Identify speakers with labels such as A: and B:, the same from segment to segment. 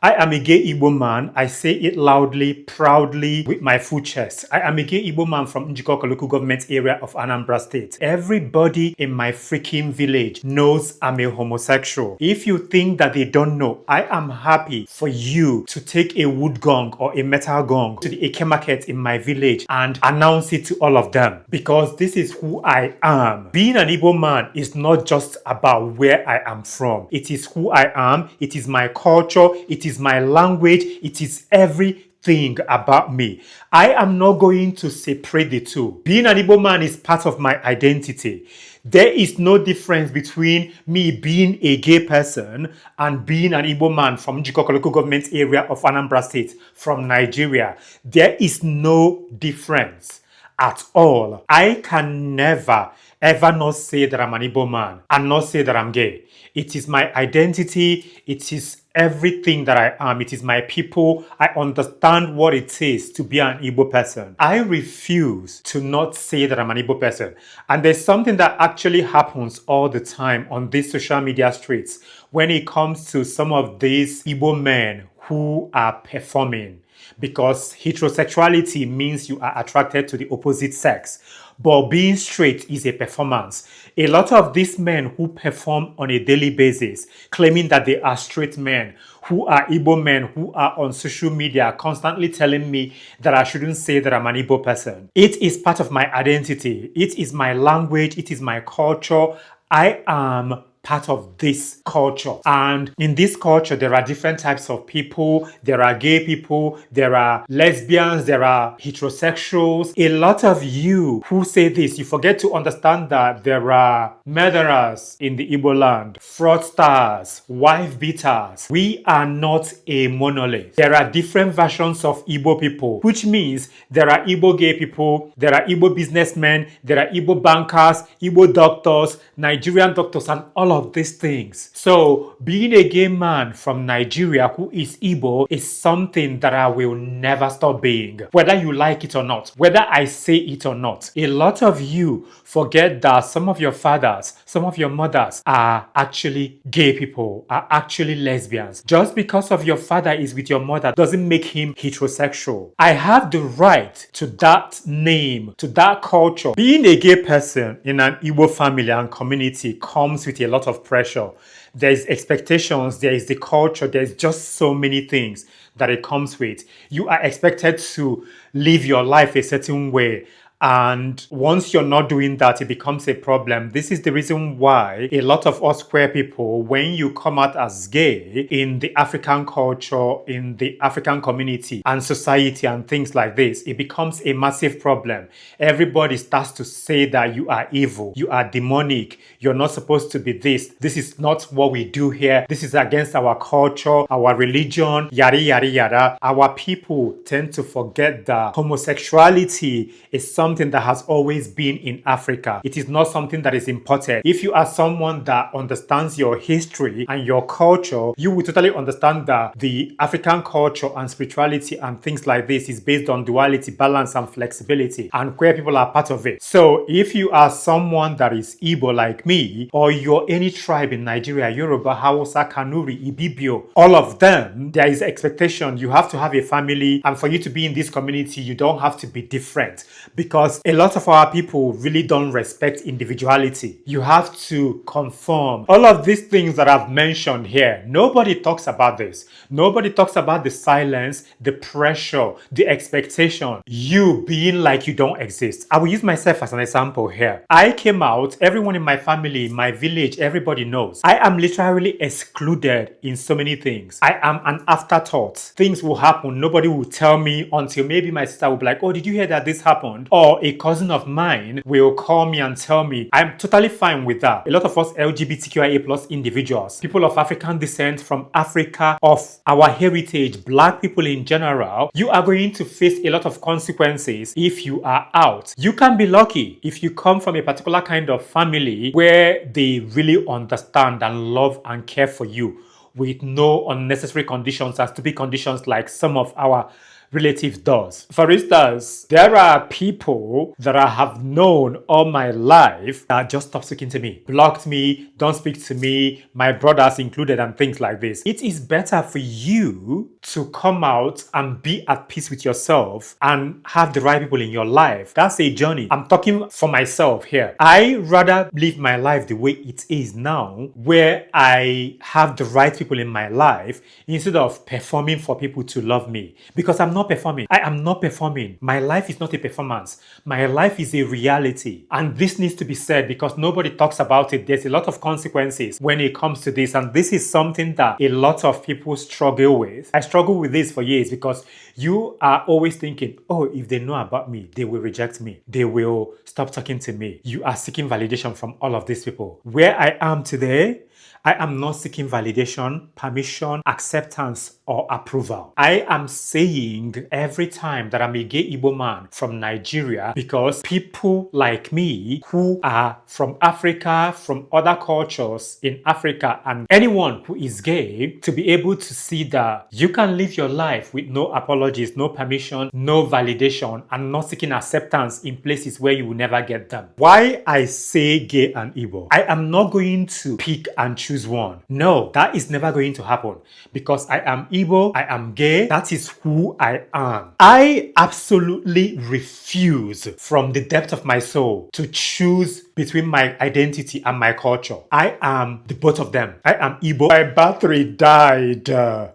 A: I am a gay Igbo man. I say it loudly, proudly, with my full chest. I am a gay Igbo man from Njikoko local government area of Anambra State. Everybody in my freaking village knows I'm a homosexual. If you think that they don't know, I am happy for you to take a wood gong or a metal gong to the Eke market in my village and announce it to all of them, because this is who I am. Being an Igbo man is not just about where I am from. It is who I am. It is my culture. It is my language. It is everything about me. I am not going to separate the two. Being an Igbo man is part of my identity. There is no difference between me being a gay person and being an Igbo man from Njikoko local government area of Anambra State from Nigeria. There is no difference at all. I can never ever not say that I'm an Igbo man and not say that I'm gay. It is my identity. It is everything that I am. It is my people. I understand what it is to be an Igbo person. I refuse to not say that I'm an Igbo person. And there's something that actually happens all the time on these social media streets when it comes to some of these Igbo men who are performing. Because heterosexuality means you are attracted to the opposite sex. But being straight is a performance. A lot of these men who perform on a daily basis, claiming that they are straight men, who are Igbo men, who are on social media constantly telling me that I shouldn't say that I'm an Igbo person. It is part of my identity. It is my language. It is my culture. I am part of this culture. And in this culture, there are different types of people. There are gay people, there are lesbians, there are heterosexuals. A lot of you who say this, you forget to understand that there are murderers in the Igbo land, fraudsters, wife beaters. We are not a monolith. There are different versions of Igbo people, which means there are Igbo gay people, there are Igbo businessmen, there are Igbo bankers, Igbo doctors, Nigerian doctors, and all of these things. So being a gay man from Nigeria who is Igbo is something that I will never stop being, whether you like it or not, whether I say it or not. A lot of you forget that some of your fathers, some of your mothers are actually gay people, are actually lesbians. Just because of your father is with your mother doesn't make him heterosexual. I have the right to that name, to that culture. Being a gay person in an Igbo family and community comes with a lot of pressure. There's expectations, there is the culture, there's just so many things that it comes with. You are expected to live your life a certain way. And once you're not doing that, it becomes a problem. This is the reason why a lot of us queer people, when you come out as gay in the African culture, in the African community and society and things like this, it becomes a massive problem. Everybody starts to say that you are evil, you are demonic, you're not supposed to be this. This is not what we do here. This is against our culture, our religion, yada, yada, yada. Our people tend to forget that homosexuality is something that has always been in Africa. It is not something that is imported. If you are someone that understands your history and your culture, you will totally understand that the African culture and spirituality and things like this is based on duality, balance, and flexibility. And queer people are part of it. So if you are someone that is Igbo like me, or you're any tribe in Nigeria, Yoruba, Hausa, Kanuri, Ibibio, all of them, there is expectation. You have to have a family, and for you to be in this community, you don't have to be different, because a lot of our people really don't respect individuality. You have to conform. All of these things that I've mentioned here, nobody talks about this. Nobody talks about the silence, the pressure, the expectation, you being like you don't exist. I will use myself as an example here. I came out, everyone in my family, my village, everybody knows. I am literally excluded in so many things. I am an afterthought. Things will happen. Nobody will tell me until maybe my sister will be like, oh, did you hear that this happened? Or a cousin of mine will call me and tell me. I'm totally fine with that. A lot of us LGBTQIA plus individuals, people of African descent from Africa, of our heritage, black people in general, you are going to face a lot of consequences if you are out. You can be lucky if you come from a particular kind of family where they really understand and love and care for you with no unnecessary conditions and stupid conditions like some of our relative does. For instance, there are people that I have known all my life that just stop speaking to me, blocked me, don't speak to me, my brothers included, and things like this. It is better for you to come out and be at peace with yourself and have the right people in your life. That's a journey. I'm talking for myself here. I rather live my life the way it is now, where I have the right people in my life instead of performing for people to love me. Because I'm not performing. I am not performing. My life is not a performance. My life is a reality. And this needs to be said because nobody talks about it. There's a lot of consequences when it comes to this. And this is something that a lot of people struggle with. I struggle with this for years because you are always thinking, oh, if they know about me, they will reject me. They will stop talking to me. You are seeking validation from all of these people. Where I am today, I am not seeking validation, permission, acceptance, or approval. I am saying every time that I'm a gay Igbo man from Nigeria because people like me who are from Africa, from other cultures in Africa, and anyone who is gay to be able to see that you can live your life with no apologies, no permission, no validation, and not seeking acceptance in places where you will never get them. Why I say gay and Igbo? I am not going to pick and choose one. No, that is never going to happen because I am Igbo, I am gay, that is who I am. I absolutely refuse from the depth of my soul to choose between my identity and my culture. I am the both of them. I am Igbo. My battery died.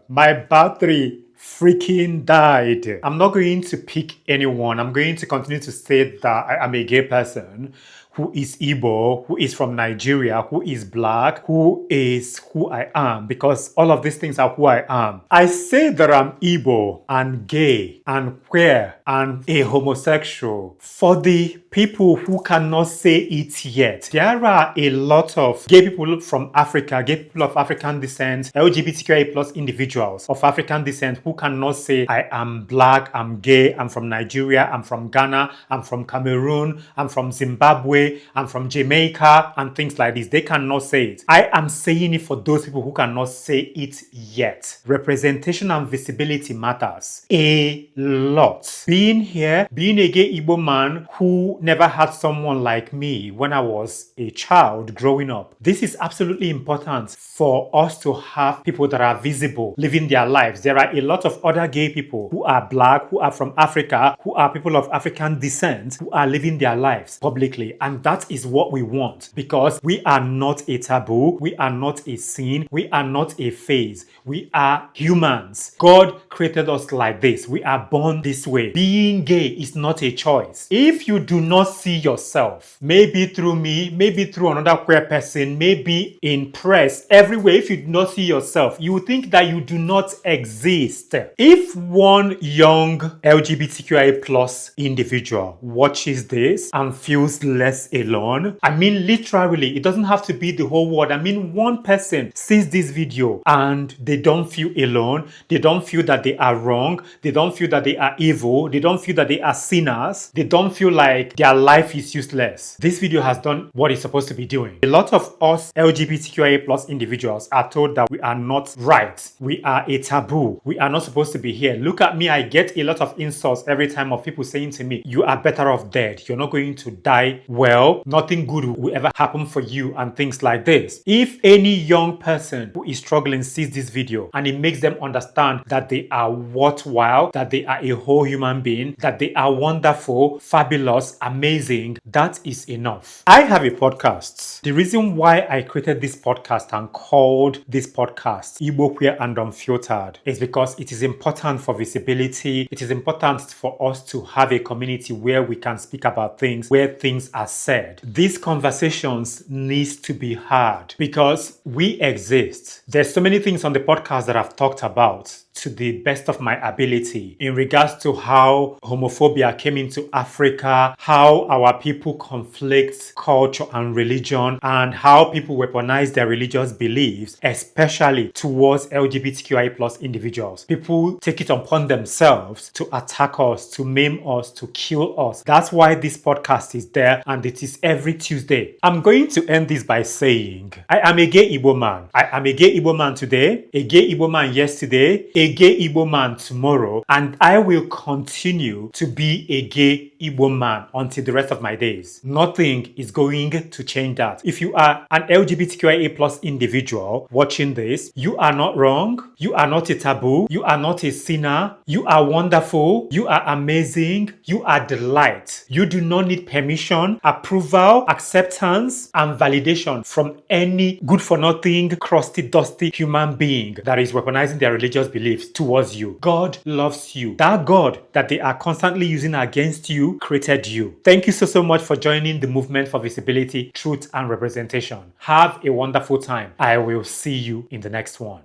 A: My battery freaking died. I'm not going to pick anyone. I'm going to continue to say that I am a gay person who is Igbo, who is from Nigeria, who is black, who is who I am, because all of these things are who I am. I say that I'm Igbo and gay and queer and a homosexual for the people who cannot say it yet. There are a lot of gay people from Africa, gay people of African descent, LGBTQIA plus individuals of African descent who cannot say I am black, I'm gay, I'm from Nigeria, I'm from Ghana, I'm from Cameroon, I'm from Zimbabwe, I'm from Jamaica, and things like this. They cannot say it. I am saying it for those people who cannot say it yet. Representation and visibility matters a lot. Being here, being a gay Igbo man who never had someone like me when I was a child growing up, this is absolutely important for us to have people that are visible, living their lives. There are a lot of other gay people who are black, who are from Africa, who are people of African descent, who are living their lives publicly. And that is what we want because we are not a taboo, we are not a sin, we are not a phase. We are humans. God created us like this. We are born this way. Being gay is not a choice. If you do not see yourself, maybe through me, maybe through another queer person, maybe in press, everywhere, if you do not see yourself, you think that you do not exist. If one young LGBTQIA plus individual watches this and feels less alone, I mean literally, it doesn't have to be the whole world. I mean one person sees this video and they don't feel alone, they don't feel that they are wrong, they don't feel that they are evil, they don't feel that they are sinners, they don't feel like their life is useless. This video has done what it's supposed to be doing. A lot of us LGBTQIA plus individuals are told that we are not right, we are a taboo, we are not supposed to be here. Look at me, I get a lot of insults every time of people saying to me, you are better off dead, you're not going to die well, nothing good will ever happen for you, and things like this. If any young person who is struggling sees this video and it makes them understand that they are worthwhile, that they are a whole human being, that they are wonderful, fabulous, amazing, that is enough. I have a podcast. The reason why I created this podcast and called this podcast Igbo Queer and Unfiltered is because it is important for visibility. It is important for us to have a community where we can speak about things, where things are said. These conversations needs to be had because we exist. There's so many things on the podcast that I've talked about to the best of my ability in regards to how homophobia came into Africa, how our people conflict culture and religion, and how people weaponize their religious beliefs, especially towards LGBTQI plus individuals. People take it upon themselves to attack us, to maim us, to kill us. That's why this podcast is there, and it is every Tuesday. I'm going to end this by saying, I am a gay Igbo man. I am a gay Igbo man today, a gay Igbo man yesterday, a gay Igbo man tomorrow, and I will continue to be a gay Igbo man until the rest of my days. Nothing is going to change that. If you are an LGBTQIA plus individual watching this, you are not wrong. You are not a taboo. You are not a sinner. You are wonderful. You are amazing. You are the light. You do not need permission, approval, acceptance, and validation from any good for nothing, crusty, dusty human being that is weaponizing their religious beliefs towards you. God loves you. That God that they are constantly using against you created you. Thank you so much for joining the movement for visibility, truth, and representation. Have a wonderful time. I will see you in the next one.